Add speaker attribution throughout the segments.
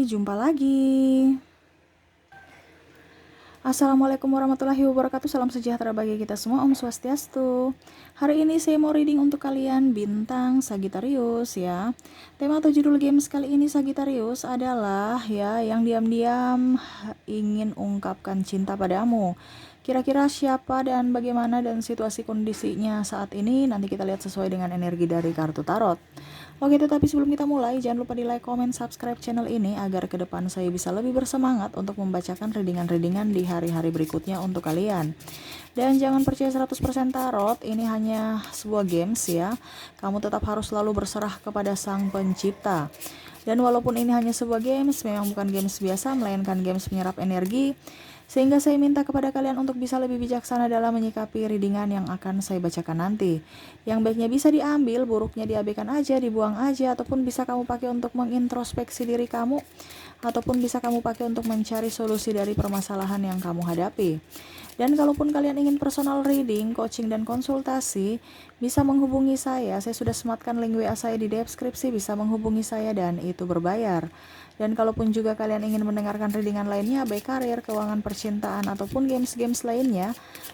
Speaker 1: Hai, jumpa lagi. Assalamualaikum warahmatullahi wabarakatuh. Salam sejahtera bagi kita semua. Om Swastiastu. Hari ini saya mau reading untuk kalian bintang Sagittarius ya. Tema atau judul games kali ini Sagittarius adalah ya yang diam-diam ingin ungkapkan cinta padamu. Kira-kira siapa dan bagaimana dan situasi kondisinya saat ini nanti kita lihat sesuai dengan energi dari kartu tarot. Oke, tetapi sebelum kita mulai, jangan lupa di like, comment, subscribe channel ini agar ke depan saya bisa lebih bersemangat untuk membacakan readingan-readingan di hari-hari berikutnya untuk kalian. Dan jangan percaya 100% tarot, ini hanya sebuah games ya. Kamu tetap harus selalu berserah kepada Sang Pencipta. Dan walaupun ini hanya sebuah games, memang bukan games biasa, melainkan games menyerap energi. Sehingga saya minta kepada kalian untuk bisa lebih bijaksana dalam menyikapi readingan yang akan saya bacakan nanti. Yang baiknya bisa diambil, buruknya diabaikan aja, dibuang aja, ataupun bisa kamu pakai untuk mengintrospeksi diri kamu, ataupun bisa kamu pakai untuk mencari solusi dari permasalahan yang kamu hadapi. Dan kalaupun kalian ingin personal reading, coaching, dan konsultasi, bisa menghubungi saya. Saya sudah sematkan link WA saya di deskripsi, bisa menghubungi saya dan itu berbayar. Dan kalaupun juga kalian ingin mendengarkan readingan lainnya, baik karir, keuangan, percintaan, ataupun games-games lainnya,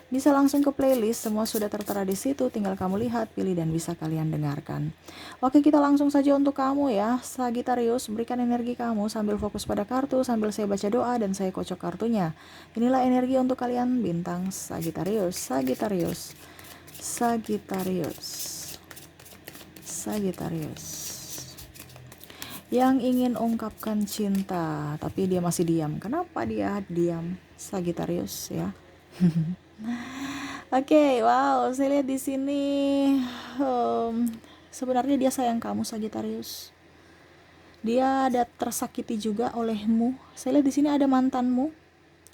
Speaker 1: bisa langsung ke playlist, semua sudah tertera di situ, tinggal kamu lihat, pilih, dan bisa kalian dengarkan. Oke, kita langsung saja untuk kamu ya, Sagittarius, berikan energi kamu sambil fokus pada kartu, sambil saya baca doa dan saya kocok kartunya. Inilah energi untuk kalian bintang Sagittarius, Sagittarius, Sagittarius, Sagittarius. Yang ingin ungkapkan cinta, tapi dia masih diam. Kenapa dia diam? Sagittarius ya. Oke, wow, saya lihat di sini sebenarnya dia sayang kamu Sagittarius. Dia ada tersakiti juga olehmu. Saya lihat di sini ada mantanmu,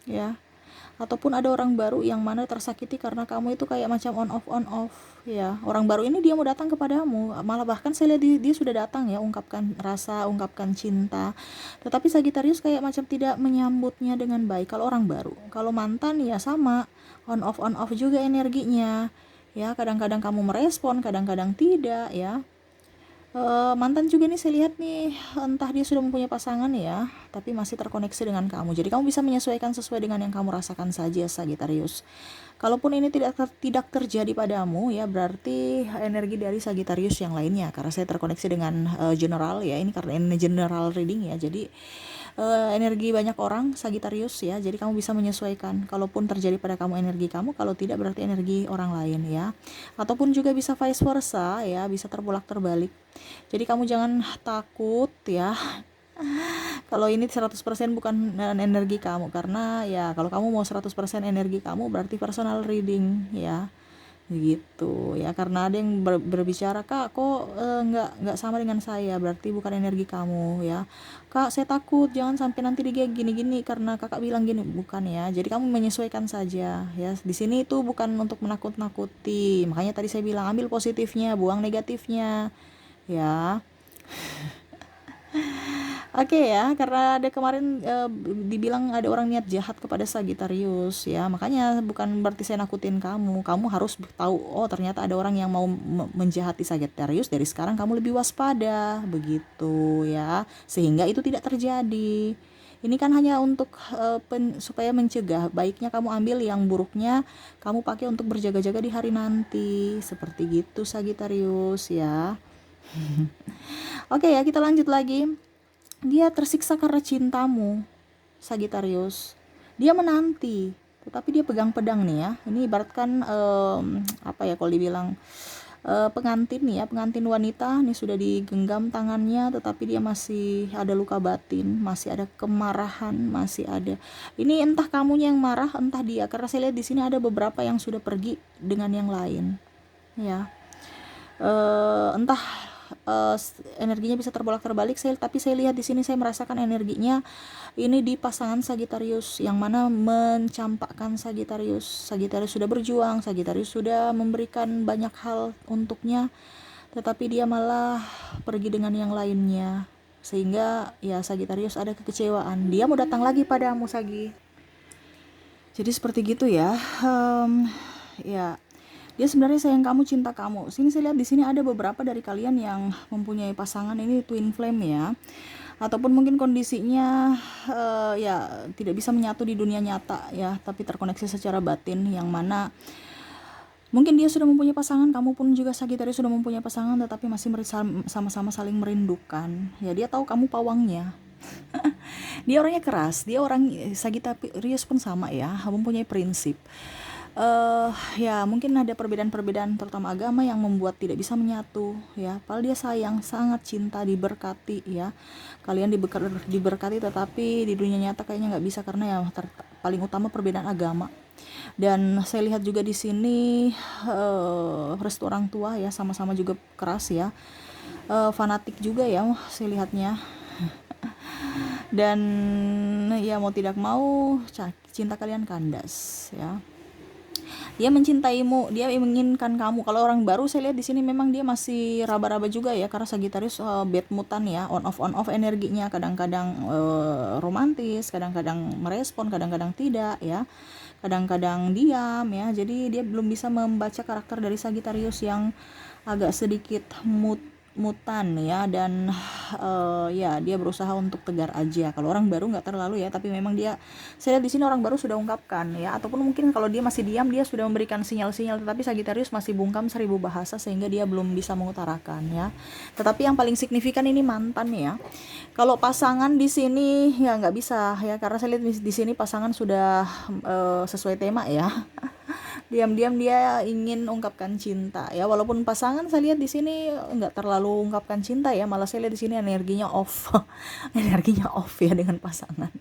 Speaker 1: ya. Ataupun ada orang baru yang mana tersakiti karena kamu itu kayak macam on off ya. Orang baru ini dia mau datang kepadamu, malah bahkan saya lihat dia sudah datang ya, ungkapkan rasa, ungkapkan cinta. Tetapi Sagittarius kayak macam tidak menyambutnya dengan baik kalau orang baru. Kalau mantan ya sama, on off juga energinya. Ya, kadang-kadang kamu merespon, kadang-kadang tidak ya. Mantan juga nih saya lihat nih, entah dia sudah mempunyai pasangan ya, tapi masih terkoneksi dengan kamu. Jadi kamu bisa menyesuaikan sesuai dengan yang kamu rasakan saja Sagittarius. Kalaupun ini tidak terjadi padamu ya, berarti energi dari Sagittarius yang lainnya, karena saya terkoneksi dengan general ya, ini karena ini general reading ya. Jadi energi banyak orang Sagittarius ya, jadi kamu bisa menyesuaikan. Kalaupun terjadi pada kamu energi kamu, kalau tidak berarti energi orang lain ya. Ataupun juga bisa vice versa ya, bisa terbolak terbalik. Jadi kamu jangan takut ya kalau ini 100% bukan energi kamu, karena ya kalau kamu mau 100% energi kamu berarti personal reading ya, gitu ya. Karena ada yang berbicara, kak kok nggak sama dengan saya, berarti bukan energi kamu ya. Kak saya takut jangan sampai nanti dia gini-gini karena kakak bilang gini, bukan ya. Jadi kamu menyesuaikan saja ya. Di sini itu bukan untuk menakut-nakuti, makanya tadi saya bilang ambil positifnya, buang negatifnya ya. Oke ya, karena ada kemarin dibilang ada orang niat jahat kepada Sagittarius ya, makanya bukan berarti saya nakutin kamu. Kamu harus tahu, oh ternyata ada orang yang mau menjahati Sagittarius, dari sekarang kamu lebih waspada, begitu ya, sehingga itu tidak terjadi. Ini kan hanya untuk supaya mencegah. Baiknya kamu ambil, yang buruknya kamu pakai untuk berjaga-jaga di hari nanti, seperti gitu Sagittarius ya. Oke ya, kita lanjut lagi. Dia tersiksa karena cintamu, Sagittarius. Dia menanti, tetapi dia pegang pedang nih ya. Ini ibaratkan apa ya kalau dibilang pengantin nih ya, pengantin wanita nih sudah digenggam tangannya, tetapi dia masih ada luka batin, masih ada kemarahan, masih ada. Ini entah kamunya yang marah, entah dia. Karena saya lihat di sini ada beberapa yang sudah pergi dengan yang lain, ya. Entah energinya bisa terbolak-terbalik tapi saya lihat di sini, saya merasakan energinya ini di pasangan Sagittarius yang mana mencampakkan Sagittarius sudah berjuang, Sagittarius sudah memberikan banyak hal untuknya, tetapi dia malah pergi dengan yang lainnya, sehingga ya Sagittarius ada kekecewaan, dia mau datang lagi padamu Sagi. Jadi seperti gitu ya. Ya, dia sebenarnya sayang kamu, cinta kamu. Sini saya lihat di sini ada beberapa dari kalian yang mempunyai pasangan, ini twin flame ya. ataupun mungkin kondisinya ya tidak bisa menyatu di dunia nyata ya, tapi terkoneksi secara batin, yang mana mungkin dia sudah mempunyai pasangan, kamu pun juga Sagittarius sudah mempunyai pasangan, tetapi masih sama-sama saling merindukan. Ya dia tahu kamu pawangnya. Dia orangnya keras, dia orang Sagittarius pun sama ya, mempunyai prinsip. Ya mungkin ada perbedaan-perbedaan terutama agama yang membuat tidak bisa menyatu ya. Padahal dia sayang, sangat cinta, diberkati ya. Kalian diberkati, tetapi di dunia nyata kayaknya nggak bisa karena ya paling utama perbedaan agama. Dan saya lihat juga di sini restu orang tua ya, sama-sama juga keras ya. Fanatik juga ya saya lihatnya. Dan ya mau tidak mau cinta kalian kandas ya. Dia mencintaimu, dia menginginkan kamu. Kalau orang baru saya lihat di sini memang dia masih raba-raba juga ya, karena Sagittarius bad mutan ya, on off energinya, kadang-kadang romantis, kadang-kadang merespon, kadang-kadang tidak ya, kadang-kadang diam ya. Jadi dia belum bisa membaca karakter dari Sagittarius yang agak sedikit mutan ya, dan ya dia berusaha untuk tegar aja. Kalau orang baru nggak terlalu ya, tapi memang dia, saya lihat di sini orang baru sudah ungkapkan ya, ataupun mungkin kalau dia masih diam dia sudah memberikan sinyal-sinyal, tetapi Sagittarius masih bungkam 1000 bahasa sehingga dia belum bisa mengutarakan ya. Tetapi yang paling signifikan ini mantan ya. Kalau pasangan di sini ya nggak bisa ya, karena saya lihat di sini pasangan sudah sesuai tema ya. Diam-diam dia ingin ungkapkan cinta ya, walaupun pasangan saya lihat di sini nggak terlalu ungkapkan cinta ya, malah saya lihat di sini energinya off. Energinya off ya dengan pasangan.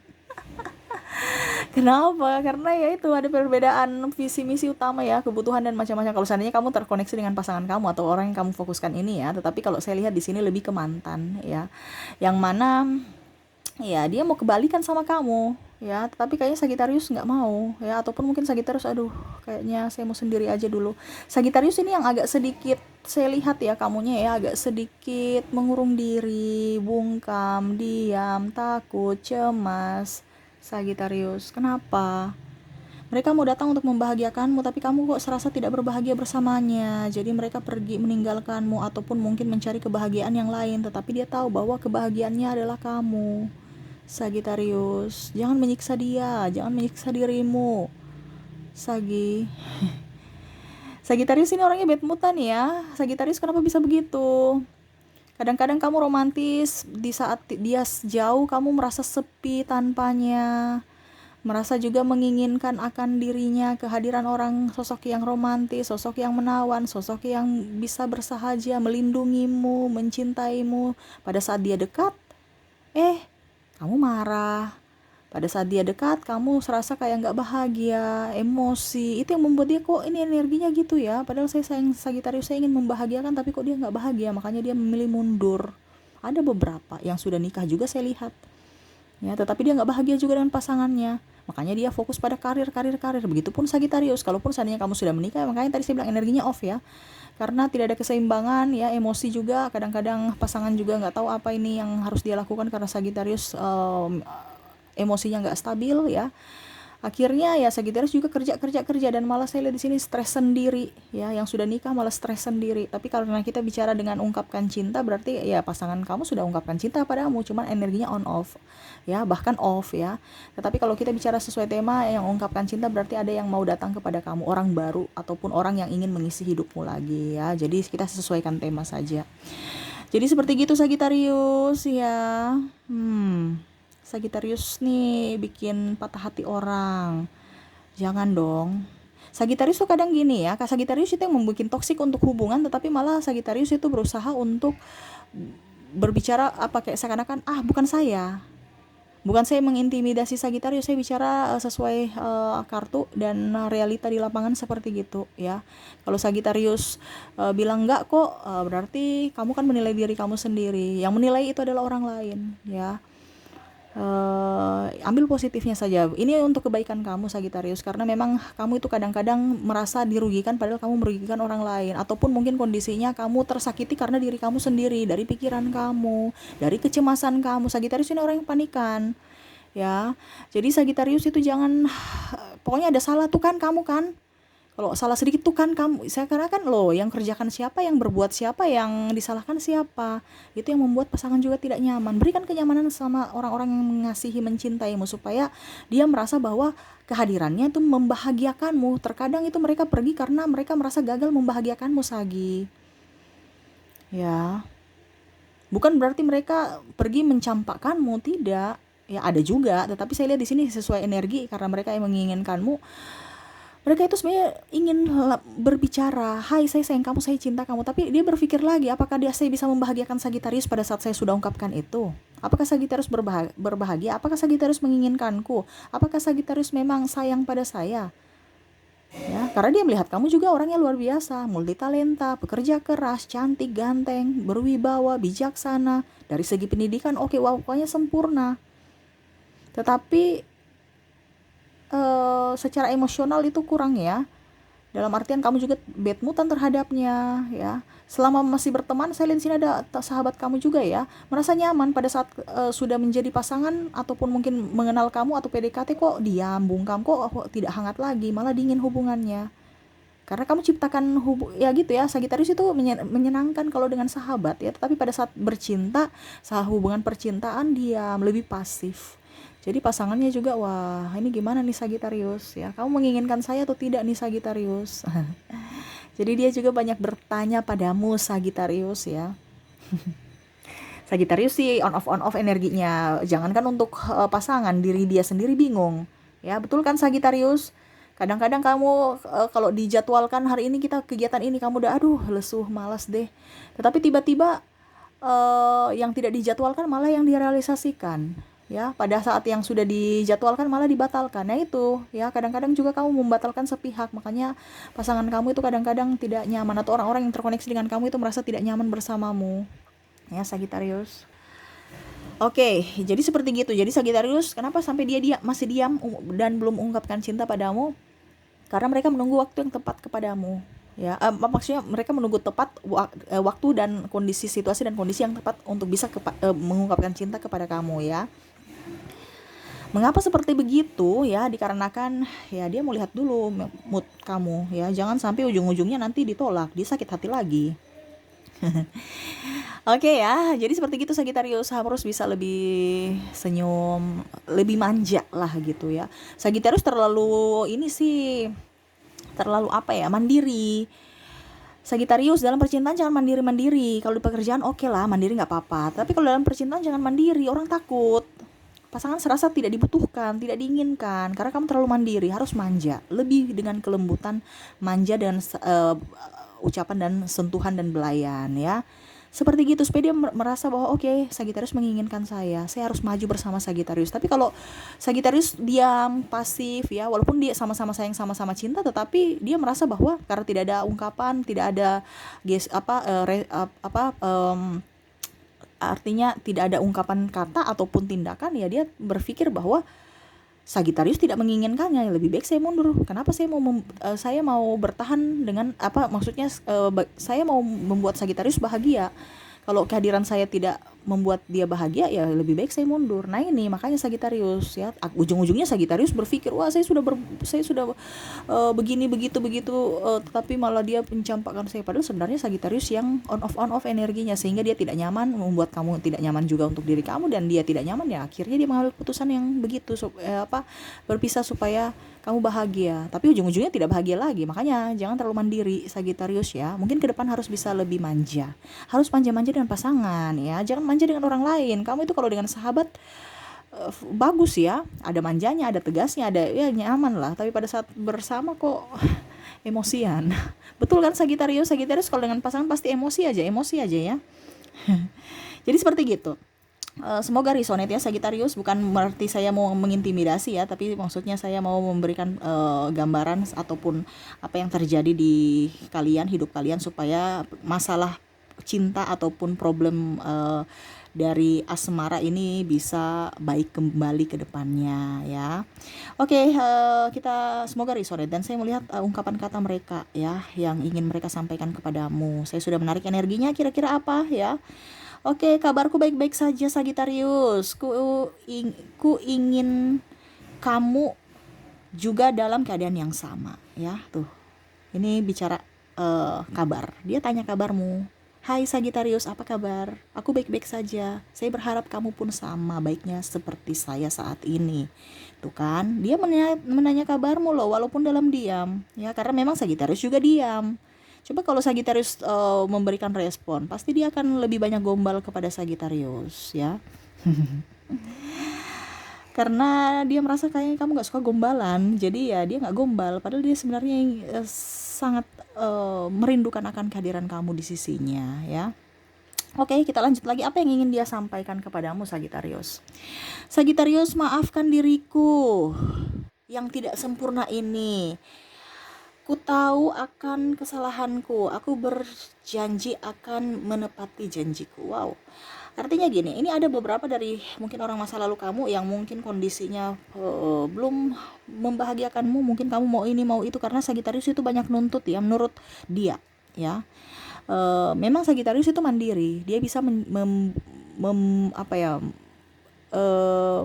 Speaker 1: Kenapa? Karena ya itu ada perbedaan visi misi utama ya, kebutuhan dan macam-macam. Kalau seandainya kamu terkoneksi dengan pasangan kamu atau orang yang kamu fokuskan ini ya, tetapi kalau saya lihat di sini lebih ke mantan ya, yang mana ya dia mau kebalikan sama kamu ya, tetapi kayaknya Sagittarius nggak mau ya, ataupun mungkin Sagittarius aduh kayaknya saya mau sendiri aja dulu. Sagittarius ini yang agak sedikit saya lihat ya, kamunya ya agak sedikit mengurung diri, bungkam, diam, takut, cemas. Sagittarius, kenapa? Mereka mau datang untuk membahagiakanmu, tapi kamu kok serasa tidak berbahagia bersamanya. Jadi mereka pergi meninggalkanmu, ataupun mungkin mencari kebahagiaan yang lain, tetapi dia tahu bahwa kebahagiaannya adalah kamu. Sagittarius, jangan menyiksa dia, jangan menyiksa dirimu. Sagittarius ini orangnya bad mutan ya. Sagittarius kenapa bisa begitu? Kadang-kadang kamu romantis, di saat dia jauh kamu merasa sepi tanpanya, merasa juga menginginkan akan dirinya kehadiran orang, sosok yang romantis, sosok yang menawan, sosok yang bisa bersahaja, melindungimu, mencintaimu. Pada saat dia dekat, kamu marah. Pada saat dia dekat, kamu serasa kayak gak bahagia, emosi. Itu yang membuat dia kok ini energinya gitu ya. Padahal saya sayang Sagittarius, saya ingin membahagiakan, tapi kok dia gak bahagia. Makanya dia memilih mundur. Ada beberapa yang sudah nikah juga saya lihat ya, tetapi dia gak bahagia juga dengan pasangannya. Makanya dia fokus pada karir. Begitupun Sagittarius. Kalaupun seandainya kamu sudah menikah, makanya tadi saya bilang energinya off ya. Karena tidak ada keseimbangan ya, emosi juga. Kadang-kadang pasangan juga gak tahu apa ini yang harus dia lakukan, karena Sagittarius emosinya nggak stabil ya. Akhirnya ya Sagittarius juga kerja, dan malah saya lihat di sini stres sendiri ya. Yang sudah nikah malah stres sendiri. Tapi karena kita bicara dengan ungkapkan cinta, berarti ya pasangan kamu sudah ungkapkan cinta padamu, cuman energinya on off ya, bahkan off ya. Tetapi kalau kita bicara sesuai tema yang ungkapkan cinta, berarti ada yang mau datang kepada kamu, orang baru ataupun orang yang ingin mengisi hidupmu lagi ya. Jadi kita sesuaikan tema saja. Jadi seperti gitu Sagittarius ya. Sagittarius nih bikin patah hati orang. Jangan dong. Sagittarius tuh kadang gini ya, Sagittarius itu yang membuat toksik untuk hubungan, tetapi malah Sagittarius itu berusaha untuk berbicara kayak seakan-akan bukan saya mengintimidasi Sagittarius, saya bicara sesuai kartu dan realita di lapangan seperti gitu ya. Kalau Sagittarius bilang enggak kok, berarti kamu kan menilai diri kamu sendiri. Yang menilai itu adalah orang lain ya. Ambil positifnya saja. Ini untuk kebaikan kamu Sagittarius, karena memang kamu itu kadang-kadang merasa dirugikan padahal kamu merugikan orang lain, ataupun mungkin kondisinya kamu tersakiti karena diri kamu sendiri, dari pikiran kamu, dari kecemasan kamu. Sagittarius ini orang yang panikan ya. Jadi Sagittarius itu jangan, pokoknya ada salah tuh kan kamu kan, Kalau salah sedikit tuh kan kamu, saya karena kan loh yang kerjakan siapa, yang berbuat siapa, yang disalahkan siapa. Itu yang membuat pasangan juga tidak nyaman. Berikan kenyamanan sama orang-orang yang mengasihi, mencintaimu supaya dia merasa bahwa kehadirannya itu membahagiakanmu. Terkadang itu mereka pergi karena mereka merasa gagal membahagiakanmu, Sagi. Ya, bukan berarti mereka pergi mencampakkanmu, tidak. Ya ada juga, tetapi saya lihat di sini sesuai energi karena mereka yang menginginkanmu. Mereka itu sebenarnya ingin berbicara, hai saya sayang kamu, saya cinta kamu, tapi dia berpikir lagi, apakah saya bisa membahagiakan Sagittarius pada saat saya sudah ungkapkan itu? Apakah Sagittarius berbahagia? Apakah Sagittarius menginginkanku? Apakah Sagittarius memang sayang pada saya? Ya, karena dia melihat kamu juga orangnya luar biasa, multitalenta, pekerja keras, cantik, ganteng, berwibawa, bijaksana. Dari segi pendidikan, oke, wow, pokoknya sempurna. Tetapi secara emosional itu kurang ya. Dalam artian kamu juga bad moodan terhadapnya ya. Selama masih berteman, saya lihat di sini ada sahabat kamu juga ya, merasa nyaman pada saat sudah menjadi pasangan ataupun mungkin mengenal kamu atau PDKT, kok diam, bungkam, kok tidak hangat lagi, malah dingin hubungannya. Karena kamu ciptakan ya gitu ya, Sagittarius itu menyenangkan kalau dengan sahabat ya, tetapi pada saat bercinta, hubungan percintaan diam, lebih pasif. Jadi pasangannya juga, wah ini gimana nih Sagittarius ya, kamu menginginkan saya atau tidak nih Sagittarius. Jadi dia juga banyak bertanya padamu Sagittarius ya. Sagittarius sih on off energinya, jangankan untuk pasangan, diri dia sendiri bingung ya, betul kan Sagittarius? Kadang-kadang kamu kalau dijadwalkan hari ini kita kegiatan ini, kamu udah aduh lesuh, malas deh, tetapi tiba-tiba yang tidak dijadwalkan malah yang direalisasikan ya, pada saat yang sudah dijadwalkan malah dibatalkan. Nah itu ya, kadang-kadang juga kamu membatalkan sepihak, makanya pasangan kamu itu kadang-kadang tidak nyaman, atau orang-orang yang terkoneksi dengan kamu itu merasa tidak nyaman bersamamu ya Sagittarius. Oke, jadi seperti gitu. Jadi Sagittarius, kenapa sampai dia masih diam dan belum ungkapkan cinta padamu? Karena mereka menunggu waktu yang tepat kepadamu. Ya, maksudnya mereka menunggu tepat waktu dan kondisi, situasi dan kondisi yang tepat untuk bisa mengungkapkan cinta kepada kamu ya. Mengapa seperti begitu ya? Dikarenakan ya dia mau lihat dulu mood kamu ya. Jangan sampai ujung-ujungnya nanti ditolak, dia sakit hati lagi. Oke ya, jadi seperti gitu Sagittarius, harus bisa lebih senyum, lebih manja lah gitu ya. Sagittarius terlalu ini sih, terlalu apa ya, mandiri. Sagittarius dalam percintaan jangan mandiri-mandiri. Kalau di pekerjaan oke lah, mandiri nggak apa-apa. Tapi kalau dalam percintaan jangan mandiri, orang takut. Pasangan serasa tidak dibutuhkan, tidak diinginkan, karena kamu terlalu mandiri. Harus manja, lebih dengan kelembutan, manja dan ucapan dan sentuhan dan belayan ya. Seperti gitu supaya dia merasa bahwa oke, Sagittarius menginginkan saya harus maju bersama Sagittarius. Tapi kalau Sagittarius diam, pasif ya, walaupun dia sama-sama sayang, sama-sama cinta, tetapi dia merasa bahwa karena tidak ada ungkapan, tidak ada artinya tidak ada ungkapan kata ataupun tindakan, ya dia berpikir bahwa Sagittarius tidak menginginkannya, lebih baik saya mundur. Kenapa saya mau bertahan dengan maksudnya saya mau membuat Sagittarius bahagia. Kalau kehadiran saya tidak membuat dia bahagia, ya lebih baik saya mundur. Nah ini makanya Sagittarius ya, ujung-ujungnya Sagittarius berpikir, wah saya sudah begini begitu tetapi malah dia mencampakkan saya. Padahal sebenarnya Sagittarius yang on off energinya, sehingga dia tidak nyaman, membuat kamu tidak nyaman juga untuk diri kamu, dan dia tidak nyaman ya akhirnya dia mengambil keputusan yang begitu berpisah supaya kamu bahagia, tapi ujung-ujungnya tidak bahagia lagi. Makanya jangan terlalu mandiri Sagittarius ya. Mungkin ke depan harus bisa lebih manja, harus manja-manja dengan pasangan ya, jangan manja dengan orang lain. Kamu itu kalau dengan sahabat bagus ya, ada manjanya, ada tegasnya, ada ya nyaman lah, tapi pada saat bersama kok emosian. Betul kan Sagittarius? Kalau dengan pasangan pasti emosi aja ya. Jadi seperti gitu. Semoga resonate ya Sagittarius, bukan berarti saya mau mengintimidasi ya, tapi maksudnya saya mau memberikan gambaran ataupun apa yang terjadi di hidup kalian, supaya masalah cinta ataupun problem dari asmara ini bisa baik kembali ke depannya ya. Oke, kita semoga resonate, dan saya melihat ungkapan kata mereka ya yang ingin mereka sampaikan kepadamu. Saya sudah menarik energinya, kira-kira apa ya. Oke, kabarku baik-baik saja Sagittarius. Ku ingin kamu juga dalam keadaan yang sama ya. Tuh, Ini bicara kabar. Dia tanya kabarmu. Hai Sagitarius, apa kabar? Aku baik-baik saja. Saya berharap kamu pun sama baiknya seperti saya saat ini. Tuh kan, dia menanya kabarmu loh, walaupun dalam diam. Ya, karena memang Sagitarius juga diam. Coba kalau Sagitarius memberikan respon, pasti dia akan lebih banyak gombal kepada Sagitarius, ya. Karena dia merasa kayaknya kamu gak suka gombalan, jadi ya dia gak gombal, padahal dia sebenarnya sangat merindukan akan kehadiran kamu di sisinya, ya. Oke, kita lanjut lagi. Apa yang ingin dia sampaikan kepadamu, Sagitarius? Sagitarius, maafkan diriku yang tidak sempurna ini. Ku tahu akan kesalahanku. Aku berjanji akan menepati janjiku. Wow. Artinya gini, ini ada beberapa dari mungkin orang masa lalu kamu yang mungkin kondisinya belum membahagiakanmu. Mungkin kamu mau ini mau itu, karena Sagitarius itu banyak nuntut ya, menurut dia, ya. Memang Sagitarius itu mandiri. Dia bisa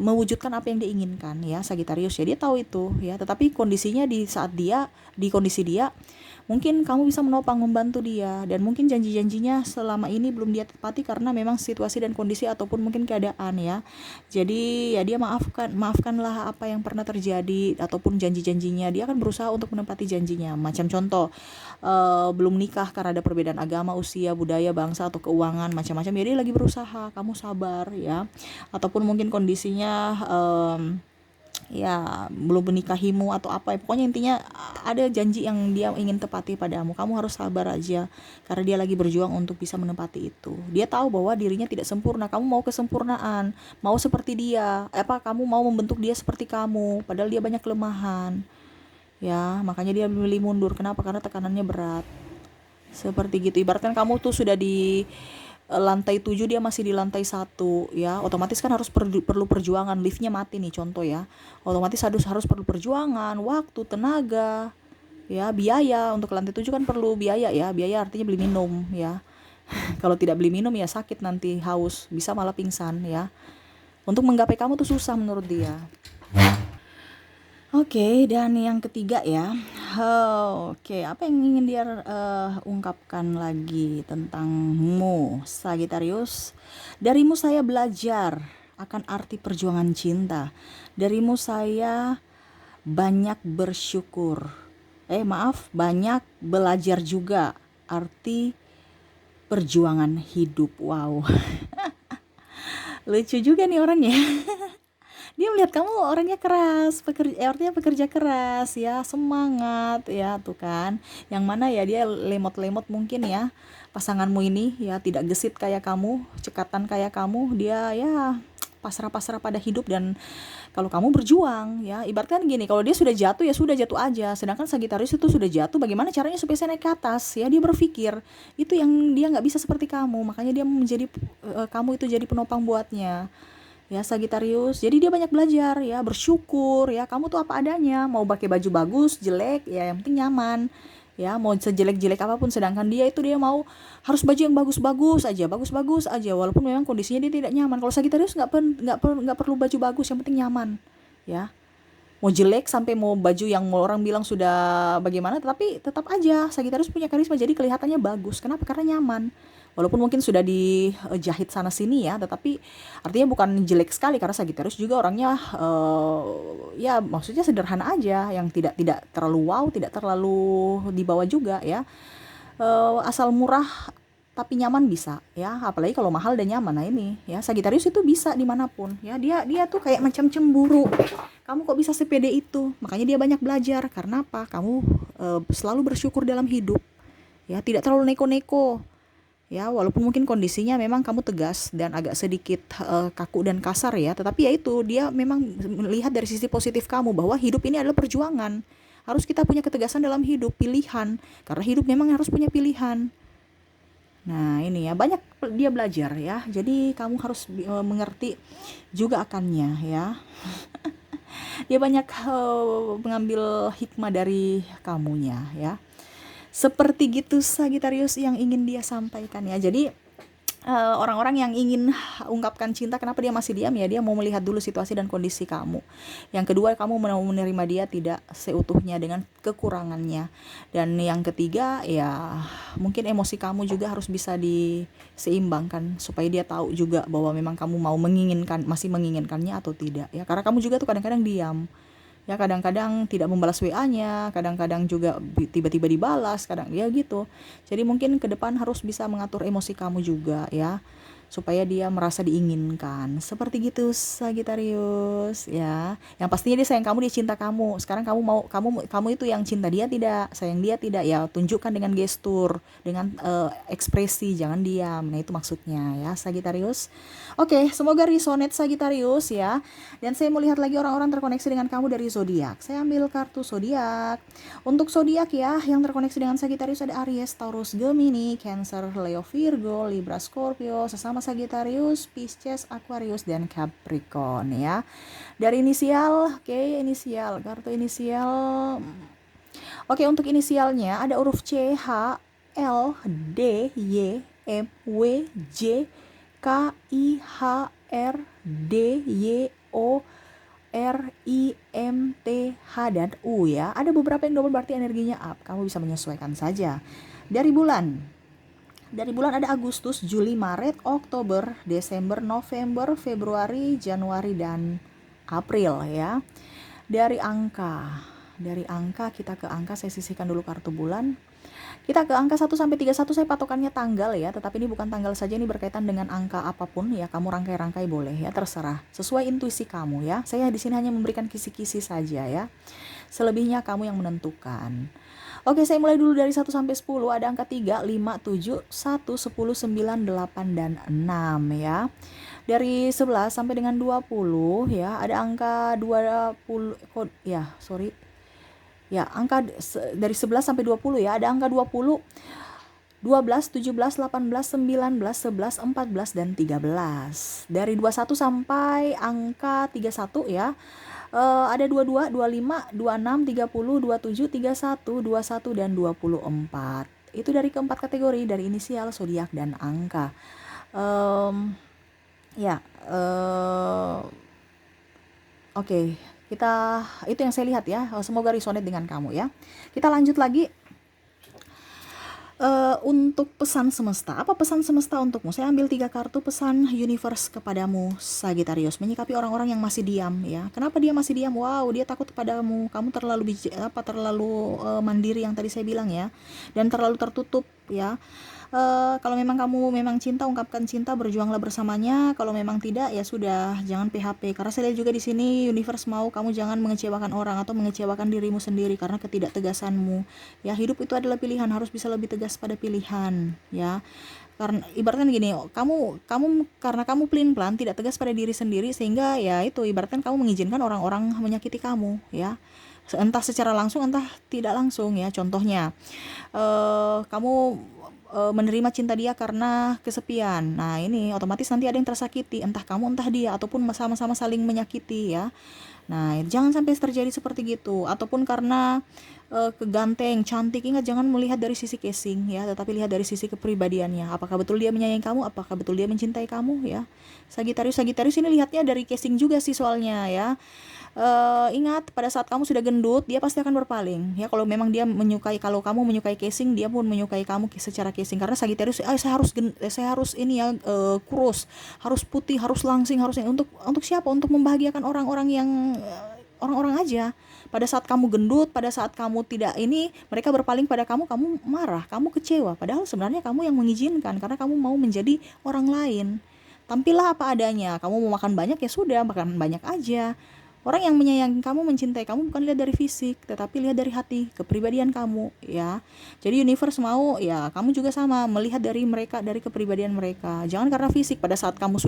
Speaker 1: mewujudkan apa yang dia inginkan, ya, Sagitarius, ya, dia tahu itu, ya. Tetapi kondisinya di saat dia di kondisi dia, mungkin kamu bisa menopang, membantu dia, dan mungkin janji-janjinya selama ini belum dia tepati karena memang situasi dan kondisi ataupun mungkin keadaan, ya. Jadi ya dia maafkanlah apa yang pernah terjadi ataupun janji-janjinya. Dia akan berusaha untuk menepati janjinya. Macam contoh, belum nikah karena ada perbedaan agama, usia, budaya, bangsa atau keuangan, macam-macam, ya dia lagi berusaha, kamu sabar, ya. Ataupun mungkin kondisinya ya belum menikahimu atau apa, pokoknya intinya ada janji yang dia ingin tepati padamu. Kamu harus sabar aja, karena dia lagi berjuang untuk bisa menepati itu. Dia tahu bahwa dirinya tidak sempurna. Kamu mau kesempurnaan, mau seperti dia, kamu mau membentuk dia seperti kamu, padahal dia banyak kelemahan, ya. Makanya dia memilih mundur. Kenapa? Karena tekanannya berat. Seperti gitu. Ibaratkan kamu tuh sudah di lantai 7, dia masih di lantai 1, ya. Otomatis kan harus perlu perjuangan. Liftnya mati nih, contoh, ya. Otomatis harus perlu perjuangan, waktu, tenaga, ya, biaya. Untuk lantai 7 kan perlu biaya, ya. Biaya artinya beli minum, ya. Kalau tidak beli minum ya sakit nanti, haus, bisa malah pingsan, ya. Untuk menggapai kamu tuh susah menurut dia. Oke, dan yang ketiga, ya. Oke, apa yang ingin dia ungkapkan lagi tentangmu, Sagitarius? Darimu saya belajar akan arti perjuangan cinta. Darimu saya banyak bersyukur. Banyak belajar juga arti perjuangan hidup. Wow. Lucu juga nih orangnya. Dia melihat kamu orangnya keras, artinya pekerja keras, ya, semangat, ya, tuh kan. Yang mana ya dia lemot-lemot mungkin, ya. Pasanganmu ini ya tidak gesit kayak kamu, cekatan kayak kamu, dia ya pasrah-pasrah pada hidup. Dan kalau kamu berjuang, ya, ibaratkan gini, kalau dia sudah jatuh ya sudah jatuh aja. Sedangkan Sagitarius itu sudah jatuh, bagaimana caranya supaya saya naik ke atas, ya. Dia berpikir itu yang dia nggak bisa seperti kamu, makanya dia menjadi kamu itu jadi penopang buatnya, ya, Sagitarius. Jadi dia banyak belajar, ya, bersyukur, ya. Kamu tuh apa adanya, mau pakai baju bagus, jelek, ya, yang penting nyaman, ya. Mau sejelek-jelek apapun, sedangkan dia mau harus baju yang bagus-bagus aja, walaupun memang kondisinya dia tidak nyaman. Kalau Sagitarius nggak perlu baju bagus, yang penting nyaman, ya. Mau jelek sampai mau baju yang orang bilang sudah bagaimana, tetapi tetap aja Sagitarius punya karisma, jadi kelihatannya bagus. Kenapa? Karena nyaman. Walaupun mungkin sudah dijahit sana sini, ya, tetapi artinya bukan jelek sekali, karena Sagitarius juga orangnya ya maksudnya sederhana aja, yang tidak terlalu wow, tidak terlalu dibawa juga, ya. Asal murah tapi nyaman bisa, ya. Apalagi kalau mahal dan nyaman, nah ini, ya, Sagitarius itu bisa dimanapun, ya. Dia tuh kayak macam cemburu, kamu kok bisa sepede itu. Makanya dia banyak belajar. Karena apa? Kamu selalu bersyukur dalam hidup, ya, tidak terlalu neko-neko, ya. Walaupun mungkin kondisinya memang kamu tegas dan agak sedikit kaku dan kasar, ya, tetapi ya itu, dia memang melihat dari sisi positif kamu, bahwa hidup ini adalah perjuangan. Harus kita punya ketegasan dalam hidup, pilihan, karena hidup memang harus punya pilihan. Nah, ini, ya, banyak dia belajar, ya. Jadi kamu harus mengerti juga akannya, ya. Dia banyak mengambil hikmah dari kamunya, ya. Seperti gitu Sagitarius yang ingin dia sampaikan, ya. Jadi orang-orang yang ingin ungkapkan cinta, kenapa dia masih diam ya, dia mau melihat dulu situasi dan kondisi kamu. Yang kedua, kamu mau menerima dia tidak seutuhnya dengan kekurangannya. Dan yang ketiga ya, mungkin emosi kamu juga harus bisa diseimbangkan supaya dia tahu juga bahwa memang kamu masih menginginkannya atau tidak ya. Karena kamu juga tuh kadang-kadang diam ya, kadang-kadang tidak membalas WA-nya, kadang-kadang juga tiba-tiba dibalas, kadang ya gitu. Jadi mungkin ke depan harus bisa mengatur emosi kamu juga ya, supaya dia merasa diinginkan. Seperti gitu Sagittarius ya. Yang pastinya dia sayang kamu, dia cinta kamu. Sekarang kamu itu yang cinta dia tidak, sayang dia tidak ya, tunjukkan dengan gestur, dengan ekspresi, jangan diam. Nah, itu maksudnya ya Sagittarius. Oke, semoga resonate Sagittarius ya. Dan saya mau lihat lagi orang-orang terkoneksi dengan kamu dari zodiak. Saya ambil kartu zodiak. Untuk zodiak ya, yang terkoneksi dengan Sagittarius ada Aries, Taurus, Gemini, Cancer, Leo, Virgo, Libra, Scorpio, sesama Sagittarius, Pisces, Aquarius, dan Capricorn ya. Dari inisial, inisial, kartu inisial. Oke, untuk inisialnya ada huruf C, H, L, D, Y, M, W, J, K, I, H, R, D, Y, O, R, I, M, T, H, dan U ya. Ada beberapa yang double berarti energinya up. Kamu bisa menyesuaikan saja. Dari bulan ada Agustus, Juli, Maret, Oktober, Desember, November, Februari, Januari, dan April ya. Dari angka kita ke angka, saya sisihkan dulu kartu bulan. Kita ke angka 1 sampai 31, saya patokannya tanggal ya, tetapi ini bukan tanggal saja, ini berkaitan dengan angka apapun ya, kamu rangkai-rangkai boleh ya, terserah. Sesuai intuisi kamu ya. Saya di sini hanya memberikan kisi-kisi saja ya. Selebihnya kamu yang menentukan. Oke, saya mulai dulu dari 1 sampai 10. Ada angka 3, 5, 7, 1, 10, 9, 8, dan 6 ya. Dari 11 sampai dengan 20 ya, ada angka 20 angka dari 11 sampai 20 ya, ada angka 20, 12, 17, 18, 19, 11, 14, dan 13. Dari 21 sampai angka 31 ya, ada 22, 25, 26, 30, 27, 31, 21, dan 24. Itu dari keempat kategori, dari inisial, zodiak, dan angka. Oke, itu yang saya lihat ya. Semoga resonate dengan kamu ya. Kita lanjut lagi. Untuk pesan semesta, apa pesan semesta untukmu? Saya ambil 3 kartu pesan universe kepadamu Sagittarius, menyikapi orang-orang yang masih diam ya. Kenapa dia masih diam? Wow, dia takut kepadamu. Kamu terlalu mandiri yang tadi saya bilang ya, dan terlalu tertutup ya. Kalau memang kamu cinta, ungkapkan cinta, berjuanglah bersamanya. Kalau memang tidak, ya sudah, jangan PHP. Karena saya lihat juga di sini universe mau kamu jangan mengecewakan orang atau mengecewakan dirimu sendiri karena ketidaktegasanmu. Ya, hidup itu adalah pilihan, harus bisa lebih tegas pada pilihan, ya. Karena ibaratkan gini, kamu karena kamu pelin-pelan tidak tegas pada diri sendiri, sehingga ya itu ibaratkan kamu mengizinkan orang-orang menyakiti kamu, ya. Entah secara langsung, entah tidak langsung ya. Contohnya, kamu menerima cinta dia karena kesepian. Nah, ini otomatis nanti ada yang tersakiti, entah kamu entah dia, ataupun sama-sama saling menyakiti ya. Nah, jangan sampai terjadi seperti gitu. Ataupun karena keganteng, cantik, ingat jangan melihat dari sisi casing ya, tetapi lihat dari sisi kepribadiannya. Apakah betul dia menyayangi kamu? Apakah betul dia mencintai kamu ya? Sagittarius ini lihatnya dari casing juga sih soalnya ya. Ingat pada saat kamu sudah gendut, dia pasti akan berpaling ya. Kalau kamu menyukai casing, dia pun menyukai kamu secara casing. Karena Sagittarius, saya harus ini ya, kurus, harus putih, harus langsing, harus ini. Untuk siapa? Untuk membahagiakan orang-orang aja. Pada saat kamu gendut, pada saat kamu tidak ini, mereka berpaling pada kamu marah, kamu kecewa. Padahal sebenarnya kamu yang mengizinkan karena kamu mau menjadi orang lain. Tampillah apa adanya. Kamu mau makan banyak, ya sudah, makan banyak aja. Orang yang menyayangi kamu, mencintai kamu bukan lihat dari fisik, tetapi lihat dari hati, kepribadian kamu ya. Jadi universe mau ya kamu juga sama, melihat dari mereka, dari kepribadian mereka. Jangan karena fisik. Pada saat kamu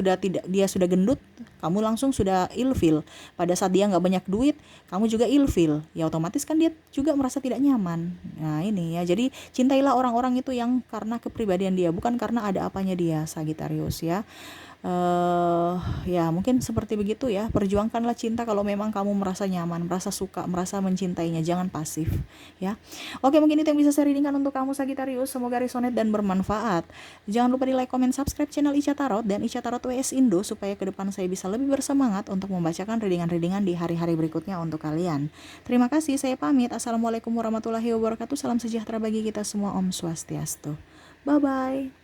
Speaker 1: dia sudah gendut, kamu langsung sudah ilfil. Pada saat dia nggak banyak duit, kamu juga ilfil. Ya otomatis kan dia juga merasa tidak nyaman. Nah ini ya, jadi cintailah orang-orang itu yang karena kepribadian dia, bukan karena ada apanya dia, Sagittarius ya. Ya mungkin seperti begitu ya. Perjuangkanlah cinta kalau memang kamu merasa nyaman, merasa suka, merasa mencintainya, jangan pasif ya. Oke, mungkin itu yang bisa saya readingkan untuk kamu Sagittarius. Semoga resonate dan bermanfaat. Jangan lupa di like, comment, subscribe channel Ica Tarot dan Ica Tarot WS Indo supaya ke depan saya bisa lebih bersemangat untuk membacakan readingan-readingan di hari-hari berikutnya untuk kalian. Terima kasih, saya pamit. Assalamualaikum warahmatullahi wabarakatuh. Salam sejahtera bagi kita semua. Om Swastiastu. Bye bye.